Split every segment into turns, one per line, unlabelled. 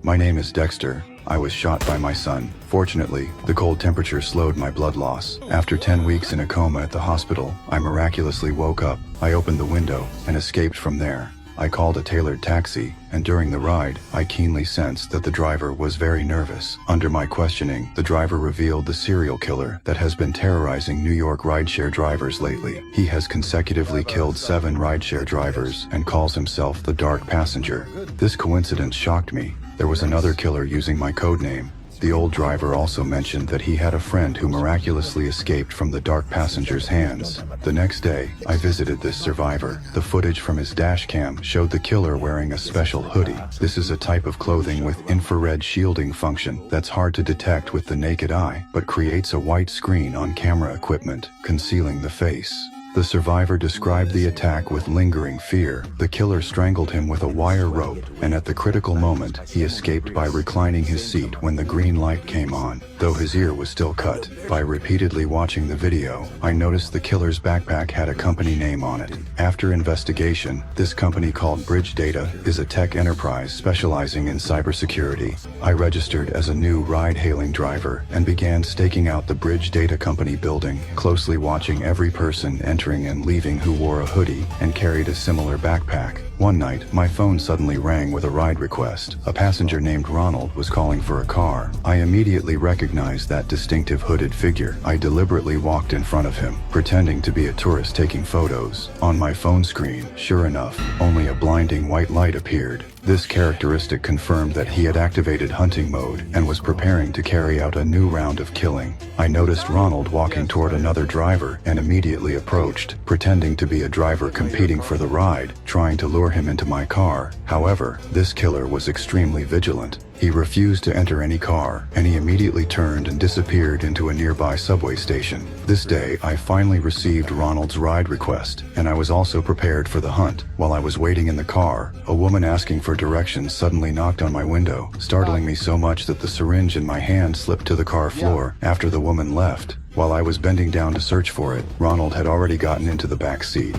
My name is Dexter. I was shot by my son. Fortunately, the cold temperature slowed my blood loss. After 10 weeks in a coma at the hospital, I miraculously woke up. I opened the window and escaped from there. I called a tailored taxi, and during the ride, I keenly sensed that the driver was very nervous. Under my questioning, the driver revealed the serial killer that has been terrorizing New York rideshare drivers lately. He has consecutively killed 7 rideshare drivers and calls himself the Dark Passenger. This coincidence shocked me. There was another killer using my code name. The old driver also mentioned that he had a friend who miraculously escaped from the Dark Passenger's hands. The next day, I visited this survivor. The footage from his dash cam showed the killer wearing a special hoodie. This is a type of clothing with infrared shielding function that's hard to detect with the naked eye, but creates a white screen on camera equipment, concealing the face. The survivor described the attack with lingering fear. The killer strangled him with a wire rope, and at the critical moment, he escaped by reclining his seat when the green light came on, though his ear was still cut. By repeatedly watching the video, I noticed the killer's backpack had a company name on it. After investigation, this company called Bridge Data is a tech enterprise specializing in cybersecurity. I registered as a new ride-hailing driver and began staking out the Bridge Data Company building, closely watching every person entering and leaving who wore a hoodie and carried a similar backpack. One night, my phone suddenly rang with a ride request. A passenger named Ronald was calling for a car. I immediately recognized that distinctive hooded figure. I deliberately walked in front of him, pretending to be a tourist taking photos. On my phone screen, sure enough, only a blinding white light appeared. This characteristic confirmed that he had activated hunting mode and was preparing to carry out a new round of killing. I noticed Ronald walking toward another driver and immediately approached, pretending to be a driver competing for the ride, trying to lure him into my car. However, this killer was extremely vigilant. He refused to enter any car, and he immediately turned and disappeared into a nearby subway station. This day, I finally received Ronald's ride request, and I was also prepared for the hunt. While I was waiting in the car, a woman asking for directions suddenly knocked on my window, startling me so much that the syringe in my hand slipped to the car floor. After the woman left, while I was bending down to search for it, Ronald had already gotten into the back seat.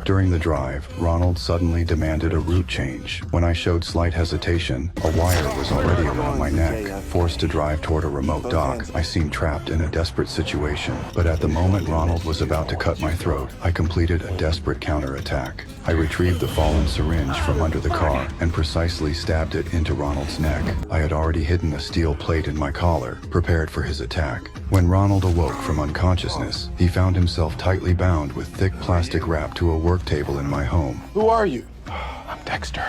During the drive, Ronald suddenly demanded a route change. When I showed slight hesitation, a wire was already around my neck. Forced to drive toward a remote dock, I seemed trapped in a desperate situation. But at the moment Ronald was about to cut my throat, I completed a desperate counterattack. I retrieved the fallen syringe from under the car and precisely stabbed it into Ronald's neck. I had already hidden a steel plate in my collar, prepared for his attack. When Ronald awoke from unconsciousness, he found himself tightly bound with thick plastic wrap to a work table in my home.
Who are you?
I'm Dexter.